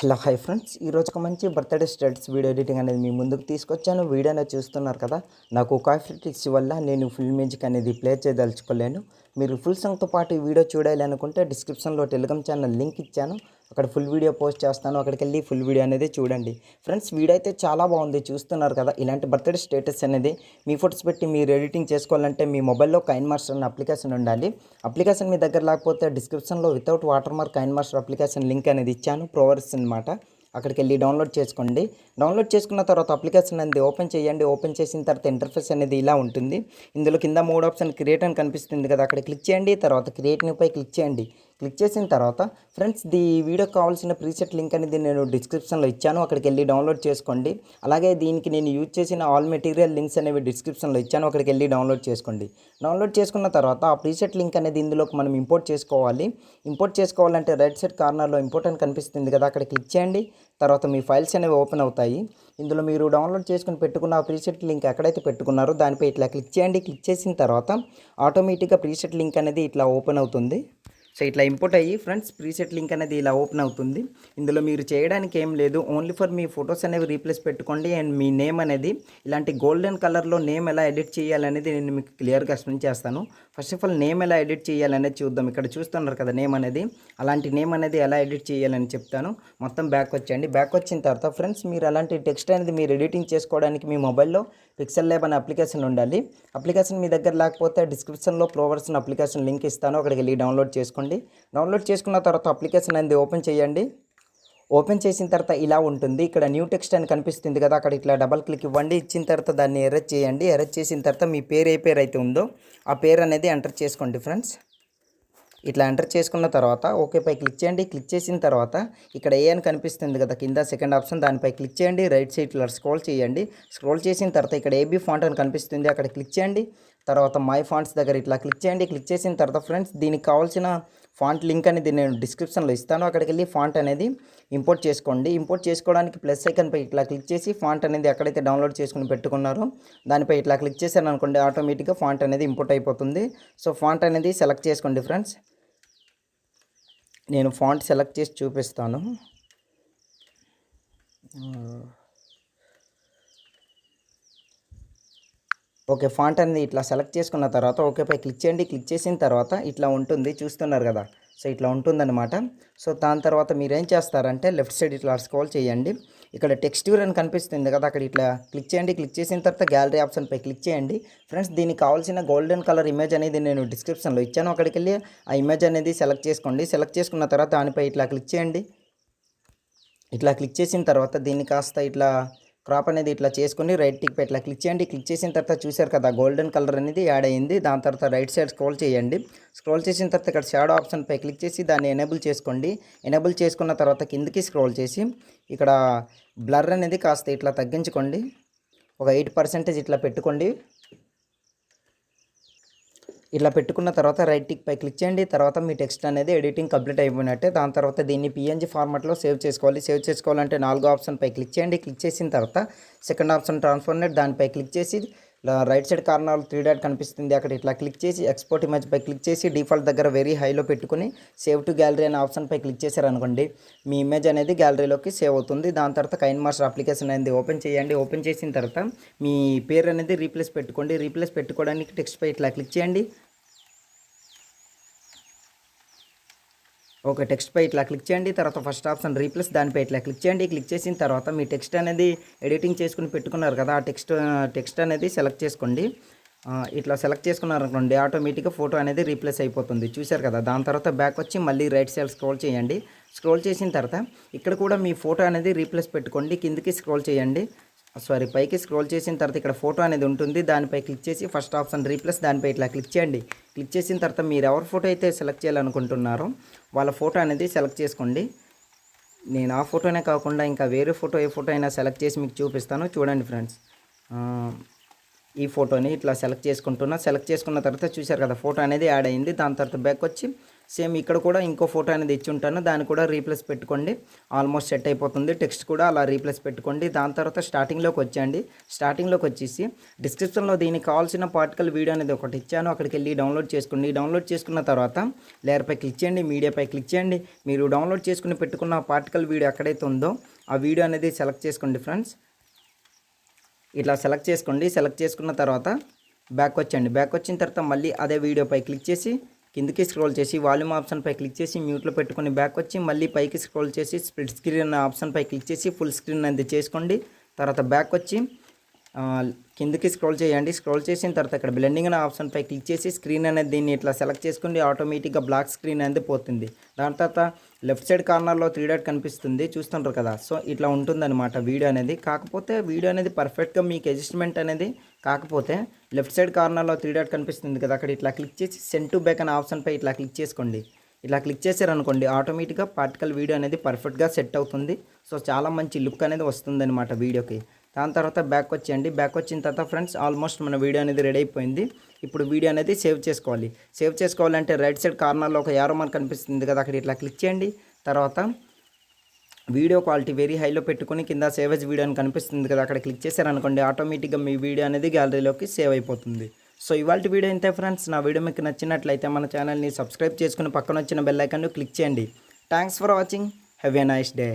Hello hi friends, ఈరోజు ఒక మంచి బర్త్డే స్టేటస్ వీడియో ఎడిటింగ్ అనేది మీ ముందుకు తీసుకొచ్చాను. వీడియో అనేది చూస్తున్నారు కదా. నాకు కాఫీ టిక్స్ వల్ల నేను ఫుల్ మ్యూజిక్ అనేది ప్లే చేయదలుచుకోలేను. మీరు ఫుల్ సాంగ్తో పాటు ఈ వీడియో చూడాలి అనుకుంటే డిస్క్రిప్షన్లో టెలిగ్రామ్ ఛానల్ లింక్ ఇచ్చాను. అక్కడ ఫుల్ వీడియో పోస్ట్ చేస్తాను. అక్కడికి వెళ్ళి ఫుల్ వీడియో అనేది చూడండి. ఫ్రెండ్స్, వీడియో అయితే చాలా బాగుంది, చూస్తున్నారు కదా. ఇలాంటి బర్త్డే స్టేటస్ అనేది మీ ఫోటోస్ పెట్టి మీరు ఎడిటింగ్ చేసుకోవాలంటే మీ మొబైల్లో కైన్ మాస్టర్ అనే అప్లికేషన్ ఉండాలి. అప్లికేషన్ మీ దగ్గర లేకపోతే డిస్క్రిప్షన్లో without watermark KineMaster application link అనేది ఇచ్చాను. ప్రోవర్స్ అనమాట. అక్కడికి వెళ్ళి డౌన్లోడ్ చేసుకోండి. డౌన్లోడ్ చేసుకున్న తర్వాత అప్లికేషన్ అనేది ఓపెన్ చేయండి. ఓపెన్ చేసిన తర్వాత ఇంటర్ఫేస్ అనేది ఇలా ఉంటుంది. ఇందులో కింద 3 ఆప్షన్ క్రియేట్ అని కనిపిస్తుంది కదా, అక్కడ క్లిక్ చేయండి. తర్వాత క్రియేట్ న్యూపై క్లిక్ చేయండి. క్లిక్ చేసిన తర్వాత ఫ్రెండ్స్, వీడియోకి కావాల్సిన ప్రీసెట్ లింక్ అనేది నేను డిస్క్రిప్షన్లో ఇచ్చాను. అక్కడికి వెళ్ళి డౌన్లోడ్ చేసుకోండి. అలాగే దీనికి నేను యూజ్ చేసిన ఆల్ మెటీరియల్ లింక్స్ అనేవి డిస్క్రిప్షన్లో ఇచ్చాను. అక్కడికి వెళ్ళి డౌన్లోడ్ చేసుకోండి. డౌన్లోడ్ చేసుకున్న తర్వాత ఆ ప్రీసెట్ లింక్ అనేది ఇందులోకి మనం ఇంపోర్ట్ చేసుకోవాలి. ఇంపోర్ట్ చేసుకోవాలంటే రైట్ సైడ్ కార్నర్లో ఇంపోర్ట్ అని కనిపిస్తుంది కదా, అక్కడ క్లిక్ చేయండి. తర్వాత మీ ఫైల్స్ అనేవి ఓపెన్ అవుతాయి. ఇందులో మీరు డౌన్లోడ్ చేసుకుని పెట్టుకున్న ఆ ప్రీసెట్ లింక్ ఎక్కడైతే పెట్టుకున్నారో దానిపై ఇట్లా క్లిక్ చేయండి. క్లిక్ చేసిన తర్వాత ఆటోమేటిక్గా ప్రీసెట్ లింక్ అనేది ఇట్లా ఓపెన్ అవుతుంది. సో ఇట్లా ఇంపోర్ట్ అయ్యి ఫ్రెండ్స్ ప్రీసెట్ లింక్ అనేది ఇలా ఓపెన్ అవుతుంది. ఇందులో మీరు చేయడానికి ఏం లేదు, ఓన్లీ ఫర్ మీ ఫొటోస్ అనేవి రీప్లేస్ పెట్టుకోండి. అండ్ మీ నేమ్ అనేది ఇలాంటి గోల్డెన్ కలర్లో నేమ్ ఎలా ఎడిట్ చేయాలనేది నేను మీకు క్లియర్గా ఎక్స్ప్లెయిన్ చేస్తాను. ఫస్ట్ ఆఫ్ ఆల్ నేమ్ ఎలా ఎడిట్ చేయాలనేది చూద్దాం. ఇక్కడ చూస్తున్నారు కదా నేమ్ అనేది, అలాంటి నేమ్ అనేది ఎలా ఎడిట్ చేయాలని చెప్తాను. మొత్తం బ్యాక్ వచ్చేయండి. బ్యాక్ వచ్చిన తర్వాత ఫ్రెండ్స్, మీరు అలాంటి టెక్స్ట్ అనేది మీరు ఎడిటింగ్ చేసుకోవడానికి మీ మొబైల్లో పిక్సెల్ ల్యాబ్ అనే అప్లికేషన్ ఉండాలి. అప్లికేషన్ మీ దగ్గర లేకపోతే డిస్క్రిప్షన్లో ప్రోవర్స్ అప్లికేషన్ లింక్ ఇస్తాను. అక్కడికి వెళ్ళి డౌన్లోడ్ చేసుకోండి. డౌన్లోడ్ చేసుకున్న తర్వాత అప్లికేషన్ అనేది ఓపెన్ చేయండి. ఓపెన్ చేసిన తర్వాత ఇలా ఉంటుంది. ఇక్కడ న్యూ టెక్స్ట్ అని కనిపిస్తుంది కదా, అక్కడ ఇట్లా డబల్ క్లిక్ ఇవ్వండి. ఇచ్చిన తర్వాత దాన్ని ఎరేజ్ చేయండి. ఎరేజ్ చేసిన తర్వాత మీ పేరు ఏ పేరు అయితే ఉందో ఆ పేరు అనేది ఎంటర్ చేసుకోండి ఫ్రెండ్స్. ఇట్లా ఎంటర్ చేసుకున్న తర్వాత ఓకేపై క్లిక్ చేయండి. క్లిక్ చేసిన తర్వాత ఇక్కడ ఏ అని కనిపిస్తుంది కదా కింద సెకండ్ ఆప్షన్, దానిపై క్లిక్ చేయండి. రైట్ సైడ్ ఇలా స్క్రోల్ చేయండి. స్క్రోల్ చేసిన తర్వాత ఇక్కడ ఏబీ ఫాంట్ అని కనిపిస్తుంది, అక్కడ క్లిక్ చేయండి. తర్వాత మై ఫాంట్స్ దగ్గర ఇట్లా క్లిక్ చేయండి. క్లిక్ చేసిన తర్వాత ఫ్రెండ్స్, దీనికి కావాల్సిన ఫాంట్ లింక్ అనేది నేను డిస్క్రిప్షన్లో ఇస్తాను. అక్కడికి వెళ్ళి ఫాంట్ అనేది ఇంపోర్ట్ చేసుకోండి. ఇంపోర్ట్ చేసుకోవడానికి ప్లస్ ఐకాన్పై ఇట్లా క్లిక్ చేసి ఫాంట్ అనేది ఎక్కడైతే డౌన్లోడ్ చేసుకుని పెట్టుకున్నారో దానిపై ఇట్లా క్లిక్ చేశాను అనుకోండి, ఆటోమేటిక్గా ఫాంట్ అనేది ఇంపోర్ట్ అయిపోతుంది. సో ఫాంట్ అనేది సెలెక్ట్ చేసుకోండి ఫ్రెండ్స్. నేను ఫాంట్ సెలెక్ట్ చేసి చూపిస్తాను. ఓకే, ఫాంట్ అనేది ఇట్లా సెలెక్ట్ చేసుకున్న తర్వాత ఓకేపై క్లిక్ చేయండి. క్లిక్ చేసిన తర్వాత ఇట్లా ఉంటుంది, చూస్తున్నారు కదా. సో ఇట్లా ఉంటుందన్నమాట. సో దాని తర్వాత మీరు ఏం చేస్తారంటే లెఫ్ట్ సైడ్ ఇట్లా స్క్రోల్ చేయండి. ఇక్కడ టెక్స్చర్ అని కనిపిస్తుంది కదా, అక్కడ ఇట్లా క్లిక్ చేయండి. క్లిక్ చేసిన తర్వాత గ్యాలరీ ఆప్షన్పై క్లిక్ చేయండి. ఫ్రెండ్స్, దీనికి కావాల్సిన గోల్డెన్ కలర్ ఇమేజ్ అనేది నేను డిస్క్రిప్షన్లో ఇచ్చాను. అక్కడికి వెళ్ళి ఆ ఇమేజ్ అనేది సెలెక్ట్ చేసుకోండి. సెలెక్ట్ చేసుకున్న తర్వాత దానిపై ఇట్లా క్లిక్ చేయండి. ఇట్లా క్లిక్ చేసిన తర్వాత దీన్ని కాస్త ఇట్లా క్రాప్ అనేది ఇట్లా చేసుకొని రైట్ టిక్ పై ఇట్లా క్లిక్ చేయండి. క్లిక్ చేసిన తర్వాత చూశారు కదా గోల్డెన్ కలర్ అనేది యాడ్ అయ్యింది. దాని తర్వాత రైట్ సైడ్ స్క్రోల్ చేయండి. స్క్రోల్ చేసిన తర్వాత ఇక్కడ షాడో ఆప్షన్ పై క్లిక్ చేసి దాన్ని ఎనేబుల్ చేసుకోండి. ఎనేబుల్ చేసుకున్న తర్వాత కిందకి స్క్రోల్ చేసి ఇక్కడ బ్లర్ అనేది కాస్త ఇట్లా తగ్గించుకోండి. ఒక 8% ఇట్లా పెట్టుకోండి. ఇట్లా పెట్టుకున్న తర్వాత రైట్ టిక్ పై క్లిక్ చేయండి. తర్వాత మీ టెక్స్ట్ అనేది ఎడిటింగ్ కంప్లీట్ అయిపోయినట్టే. దాని తర్వాత దీన్ని PNG ఫార్మాట్లో సేవ్ చేసుకోవాలి. సేవ్ చేసుకోవాలంటే 4వ ఆప్షన్ పై క్లిక్ చేయండి. క్లిక్ చేసిన తర్వాత సెకండ్ ఆప్షన్ ట్రాన్స్ఫర్మేట్, దానిపై క్లిక్ చేసి రైట్ సైడ్ కార్నర్ 3 డాట్ కనిపిస్తుంది, అక్కడ ఇట్లా క్లిక్ చేసి ఎక్స్పోర్ట్ ఇమేజ్ పై క్లిక్ చేసి డిఫాల్ట్ దగ్గర వెరీ హైలో పెట్టుకుని సేవ్ టు గ్యాలరీ అనే ఆప్షన్ పై క్లిక్ చేశారనుకోండి, మీ ఇమేజ్ అనేది గ్యాలరీలోకి సేవ్ అవుతుంది. దాని తర్వాత కైన్ మాస్టర్ అప్లికేషన్ అనేది ఓపెన్ చేయండి. ఓపెన్ చేసిన తర్వాత మీ పేరు అనేది రీప్లేస్ పెట్టుకోండి. రీప్లేస్ పెట్టుకోవడానికి టెక్స్ట్ పై ఇట్లా క్లిక్ చేయండి. ఓకే, టెక్స్ట్ పై ఇట్లా క్లిక్ చేయండి. తర్వాత ఫస్ట్ ఆప్షన్ రీప్లేస్, దానిపై ఇట్లా క్లిక్ చేయండి. క్లిక్ చేసిన తర్వాత మీ టెక్స్ట్ అనేది ఎడిటింగ్ చేసుకుని పెట్టుకున్నారు కదా, ఆ టెక్స్ట్ అనేది సెలెక్ట్ చేసుకోండి. ఇట్లా సెలెక్ట్ చేసుకున్నారనుకోండి, ఆటోమేటిక్గా ఫోటో అనేది రీప్లేస్ అయిపోతుంది, చూశారు కదా. దాని తర్వాత బ్యాక్ వచ్చి మళ్ళీ రైట్ సైడ్ స్క్రోల్ చేయండి. స్క్రోల్ చేసిన తర్వాత ఇక్కడ కూడా మీ ఫోటో అనేది రీప్లేస్ పెట్టుకోండి. కిందకి స్క్రోల్ చేయండి, పైకి స్క్రోల్ చేసిన తర్వాత ఇక్కడ ఫోటో అనేది ఉంటుంది, దానిపై క్లిక్ చేసి ఫస్ట్ ఆప్షన్ రీప్లేస్, దానిపై ఇట్లా క్లిక్ చేయండి. క్లిక్ చేసిన తర్వాత మీరు ఎవరి ఫోటో అయితే సెలెక్ట్ చేయాలనుకుంటున్నారో వాళ్ళ ఫోటో అనేది సెలెక్ట్ చేసుకోండి. నేను ఆ ఫోటోనే కాకుండా ఇంకా వేరే ఫోటో ఏ ఫోటో అయినా సెలెక్ట్ చేసి మీకు చూపిస్తాను, చూడండి ఫ్రెండ్స్. ఈ ఫోటోని ఇట్లా సెలెక్ట్ చేసుకుంటున్నా. సెలెక్ట్ చేసుకున్న తర్వాత చూశారు కదా ఫోటో అనేది యాడ్ అయింది. దాని తర్వాత బ్యాక్ వచ్చి సేమ్ ఇక్కడ కూడా ఇంకో ఫోటో అనేది ఇచ్చి ఉంటాను, దాన్ని కూడా రీప్లేస్ పెట్టుకోండి. ఆల్మోస్ట్ సెట్ అయిపోతుంది. టెక్స్ట్ కూడా అలా రీప్లేస్ పెట్టుకోండి. దాని తర్వాత స్టార్టింగ్లోకి వచ్చేయండి. స్టార్టింగ్లోకి వచ్చేసి డిస్క్రిప్షన్లో దీనికి కావాల్సిన పార్టికల్ వీడియో అనేది ఒకటి ఇచ్చాను, అక్కడికి వెళ్ళి డౌన్లోడ్ చేసుకోండి. డౌన్లోడ్ చేసుకున్న తర్వాత లేయర్పై క్లిక్ చేయండి, మీడియాపై క్లిక్ చేయండి. మీరు డౌన్లోడ్ చేసుకుని పెట్టుకున్న పార్టికల్ వీడియో ఎక్కడైతే ఉందో ఆ వీడియో అనేది సెలెక్ట్ చేసుకోండి ఫ్రెండ్స్. ఇట్లా సెలెక్ట్ చేసుకోండి. సెలెక్ట్ చేసుకున్న తర్వాత బ్యాక్ వచ్చండి. బ్యాక్ వచ్చిన తర్వాత మళ్ళీ అదే వీడియోపై క్లిక్ చేసి కిందికి స్క్రోల్ చేసి వాల్యూమ్ ఆప్షన్పై క్లిక్ చేసి మ్యూట్లో పెట్టుకొని బ్యాక్ వచ్చి మళ్ళీ పైకి స్క్రోల్ చేసి స్ప్లిట్ స్క్రీన్ ఆప్షన్పై క్లిక్ చేసి ఫుల్ స్క్రీన్ అనేది చేసుకోండి. తర్వాత బ్యాక్ వచ్చి కిందికి స్క్రోల్ చేయండి. స్క్రోల్ చేసిన తర్వాత ఇక్కడ బ్లెండింగ్ అనే ఆప్షన్పై క్లిక్ చేసి స్క్రీన్ అనేది దీన్ని ఇట్లా సెలెక్ట్ చేసుకోండి. ఆటోమేటిక్గా బ్లాక్ స్క్రీన్ అనేది పోతుంది. దాని తర్వాత లెఫ్ట్ సైడ్ కార్నర్లో 3 డాట్ కనిపిస్తుంది, చూస్తుంటారు కదా. సో ఇట్లా ఉంటుందన్నమాట వీడియో అనేది. కాకపోతే వీడియో అనేది పర్ఫెక్ట్గా మీకు అడ్జస్ట్మెంట్ అనేది కాకపోతే లెఫ్ట్ సైడ్ కార్నర్లో 3 డాట్ కనిపిస్తుంది కదా, అక్కడ ఇట్లా క్లిక్ చేసి సెండ్ టు బ్యాక్ అనే ఆప్షన్పై ఇట్లా క్లిక్ చేసుకోండి. ఇలా క్లిక్ చేశారనుకోండి ఆటోమేటిక్గా పార్టికల్ వీడియో అనేది పర్ఫెక్ట్గా సెట్ అవుతుంది. సో చాలా మంచి లుక్ అనేది వస్తుందన్నమాట వీడియోకి. దాని తర్వాత బ్యాక్ వచ్చేయండి. బ్యాక్ వచ్చిన తర్వాత ఫ్రెండ్స్ ఆల్మోస్ట్ మన వీడియో అనేది రెడీ అయిపోయింది. ఇప్పుడు వీడియో అనేది సేవ్ చేసుకోవాలి. సేవ్ చేసుకోవాలంటే రైట్ సైడ్ కార్నర్లో ఒక యారో మార్క్ కనిపిస్తుంది కదా, అక్కడ ఇట్లా క్లిక్ చేయండి. తర్వాత వీడియో క్వాలిటీ వెరీ హైలో పెట్టుకుని కింద సేవ్ యాజ్ వీడియో అని కనిపిస్తుంది కదా, అక్కడ క్లిక్ చేశారనుకోండి ఆటోమేటిక్గా మీ వీడియో అనేది గ్యాలరీలోకి సేవ్ అయిపోతుంది. సో ఇవాళ వీడియో ఇంతే ఫ్రెండ్స్. నా వీడియో మీకు నచ్చినట్లయితే మన ఛానల్ని సబ్స్క్రైబ్ చేసుకుని పక్కన వచ్చిన బెల్ ఐకాన్ను క్లిక్ చేయండి. Thanks for watching. Have a nice day.